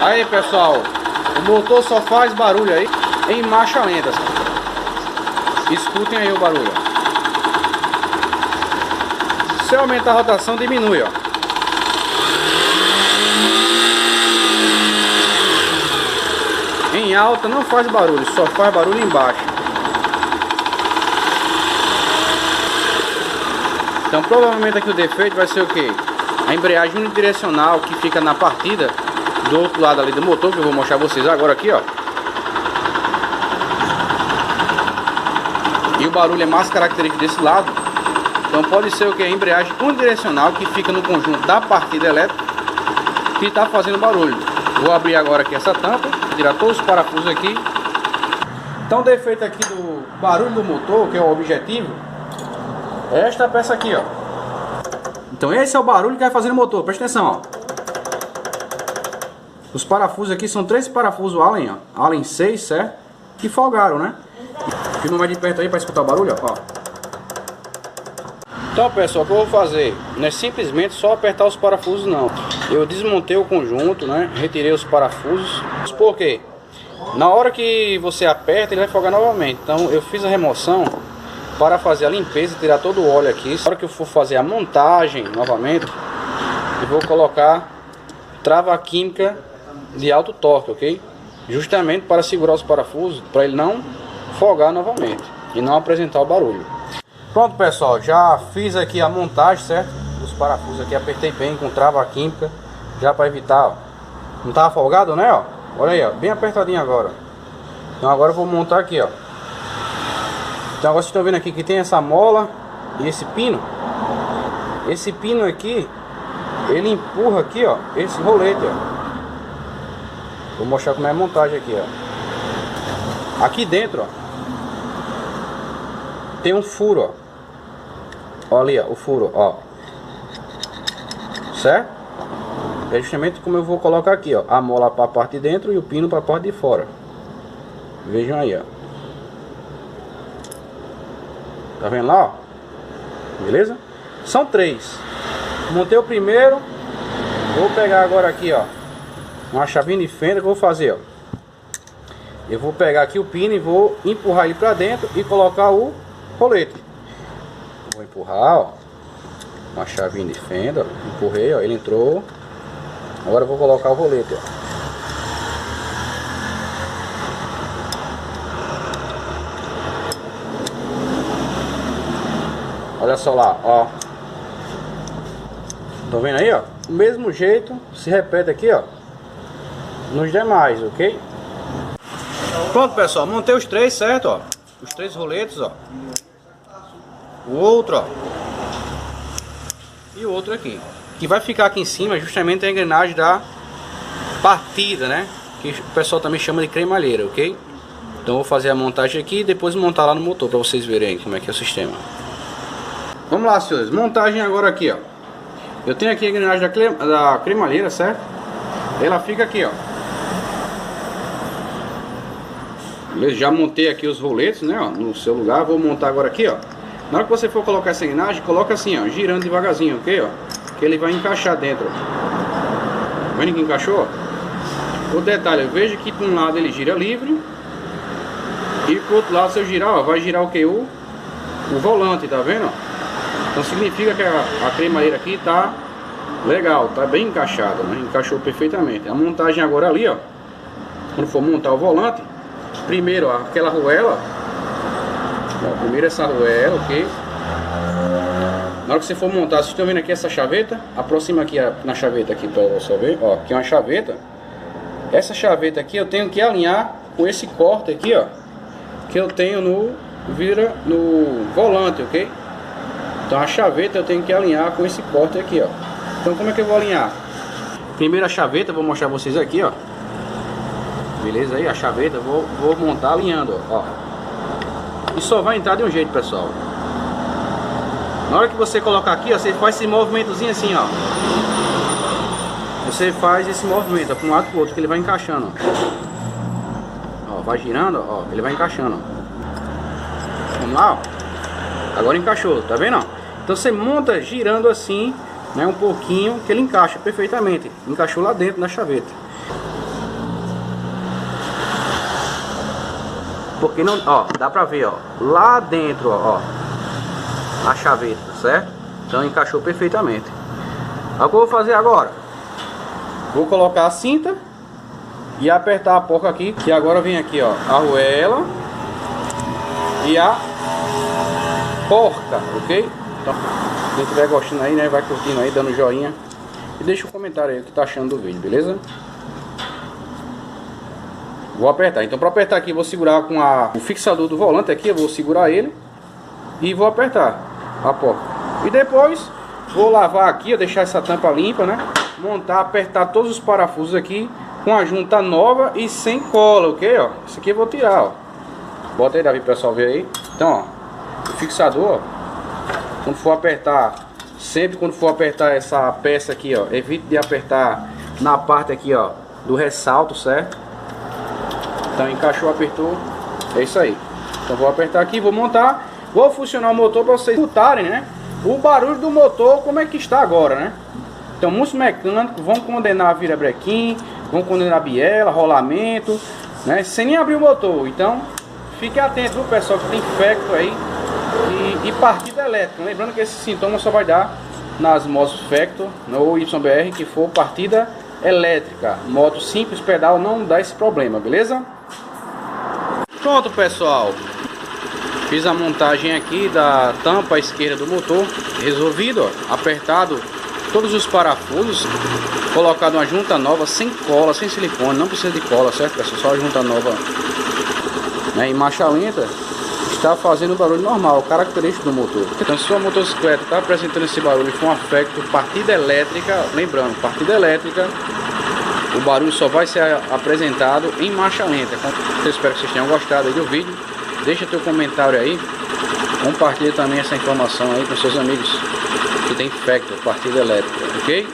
Aí pessoal, o motor só faz barulho aí em marcha lenta. Escutem aí o barulho. Se eu aumentar a rotação, diminui, ó. Em alta não faz barulho, só faz barulho embaixo. Então provavelmente aqui o defeito vai ser o que? A embreagem unidirecional que fica na partida do outro lado ali do motor, que eu vou mostrar a vocês agora aqui, ó. E o barulho é mais característico desse lado. Então pode ser o que? A embreagem unidirecional que fica no conjunto da partida elétrica que está fazendo barulho. Vou abrir agora aqui essa tampa, tirar todos os parafusos aqui. Então o defeito aqui do barulho do motor, que é o objetivo, é esta peça aqui, ó. Então esse é o barulho que vai fazer no motor, presta atenção, ó. Os parafusos aqui são 3 parafusos Allen, ó. Allen 6, certo? Que folgaram, né? Filma mais de perto aí para escutar o barulho, ó. Então pessoal, o que eu vou fazer? Não é simplesmente só apertar os parafusos não. Eu desmontei o conjunto, né? Retirei os parafusos. Por quê? Na hora que você aperta, ele vai folgar novamente. Então eu fiz a remoção para fazer a limpeza, tirar todo o óleo aqui. Na hora que eu for fazer a montagem novamente, eu vou colocar trava química de alto torque, ok? Justamente para segurar os parafusos, para ele não folgar novamente e não apresentar o barulho. Pronto pessoal, já fiz aqui a montagem, certo? Os parafusos aqui, apertei bem com trava química, já para evitar, ó. Não tava folgado, né, ó? Olha aí, ó, bem apertadinho agora. Então agora eu vou montar aqui, ó. Então agora vocês estão vendo aqui que tem essa mola e esse pino. Esse pino aqui, ele empurra aqui, ó, esse rolete, ó. Vou mostrar como é a montagem aqui, ó. Aqui dentro, ó, tem um furo, ó. Olha ali, ó, o furo, ó. Certo? É justamente como eu vou colocar aqui, ó. A mola para a parte de dentro e o pino para a parte de fora. Vejam aí, ó. Tá vendo lá, ó? Beleza? São 3. Montei o primeiro. Vou pegar agora aqui, ó, uma chavinha de fenda que eu vou fazer, ó. Eu vou pegar aqui o pino e vou empurrar ele para dentro e colocar o rolete. Vou empurrar, ó, uma chavinha de fenda, ó. Empurrei, ó, ele entrou. Agora eu vou colocar o rolete, ó. Olha só lá, ó. Estão vendo aí, ó? Do mesmo jeito se repete aqui, ó, nos demais, ok? Pronto pessoal, montei os 3, certo, ó. Os 3 roletes, ó. O outro, ó. E o outro aqui. Que vai ficar aqui em cima justamente a engrenagem da partida, né? Que o pessoal também chama de cremalheira, ok? Então eu vou fazer a montagem aqui e depois montar lá no motor para vocês verem como é que é o sistema. Vamos lá, senhores. Montagem agora aqui, ó. Eu tenho aqui a engrenagem da cremalheira, certo? Ela fica aqui, ó. Beleza? Já montei aqui os roletes, né, ó, no seu lugar. Vou montar agora aqui, ó. Na hora que você for colocar essa engrenagem, coloca assim, ó, girando devagarzinho, ok, ó, que ele vai encaixar dentro, ó. Vendo que encaixou? O detalhe, eu vejo que para um lado ele gira livre e pro outro lado, se eu girar, ó, vai girar o que? O volante, tá vendo, ó? Então significa que a cremalheira aqui tá legal, tá bem encaixada, né? Encaixou perfeitamente. A montagem agora ali, ó, quando for montar o volante, primeiro, ó, aquela arruela, ó, primeiro essa arruela, ok? Na hora que você for montar, vocês estão vendo aqui essa chaveta? Aproxima aqui na chaveta aqui para você ver, ó, aqui é uma chaveta. Essa chaveta aqui eu tenho que alinhar com esse corte aqui, ó, que eu tenho no volante, ok? Então a chaveta eu tenho que alinhar com esse corte aqui, ó. Então como é que eu vou alinhar? Primeiro a chaveta, vou mostrar vocês aqui, ó. Beleza aí, a chaveta, vou montar alinhando, ó. E só vai entrar de um jeito, pessoal. Na hora que você colocar aqui, ó, você faz esse movimentozinho assim, ó. Você faz esse movimento, ó, para um lado e pro outro, que ele vai encaixando, ó. Ó, vai girando, ó, ele vai encaixando, ó. Vamos lá, ó. Agora encaixou, tá vendo, ó? Então você monta girando assim, né, um pouquinho, que ele encaixa perfeitamente. Encaixou lá dentro na chaveta. Porque não, ó, dá pra ver, ó, lá dentro, ó, a chaveta, certo? Então encaixou perfeitamente. Olha o que eu vou fazer agora. Vou colocar a cinta e apertar a porca aqui, que agora vem aqui, ó, a arruela e a porca, ok? Então, quem estiver gostando aí, né, vai curtindo aí, dando joinha e deixa um comentário aí o que tá achando do vídeo, beleza? Vou apertar. Então, para apertar aqui, vou segurar com o fixador do volante aqui, eu vou segurar ele e vou apertar a porca. E depois vou lavar aqui, deixar essa tampa limpa, né? Montar, apertar todos os parafusos aqui com a junta nova e sem cola, ok? Ó, isso aqui eu vou tirar, ó. Bota aí, Davi, pessoal ver aí. Então, ó, o fixador, ó, quando for apertar, sempre quando for apertar essa peça aqui, ó, evite de apertar na parte aqui, ó, do ressalto, certo? Então encaixou, apertou, é isso aí. Então vou apertar aqui, vou montar, vou funcionar o motor para vocês escutarem, né? O barulho do motor, como é que está agora, né? Então muitos mecânicos vão condenar a virabrequim, vão condenar a biela, rolamento, né? Sem nem abrir o motor. Então fique atento, viu, pessoal, que tem Factor aí e partida elétrica. Lembrando que esse sintoma só vai dar nas motos Factor ou YBR que for partida elétrica. Moto simples, pedal, não dá esse problema, beleza? Pronto, pessoal, fiz a montagem aqui da tampa esquerda do motor, resolvido, ó, apertado todos os parafusos, colocado uma junta nova sem cola, sem silicone, não precisa de cola, certo, pessoal? Só a junta nova, né, em marcha lenta, está fazendo o barulho normal, característico do motor. Então, se sua motocicleta está apresentando esse barulho com Factor partida elétrica, lembrando, partida elétrica, o barulho só vai ser apresentado em marcha lenta. Eu espero que vocês tenham gostado aí do vídeo. Deixa teu comentário aí. Compartilha também essa informação aí com seus amigos que tem Factor, partida elétrica, ok?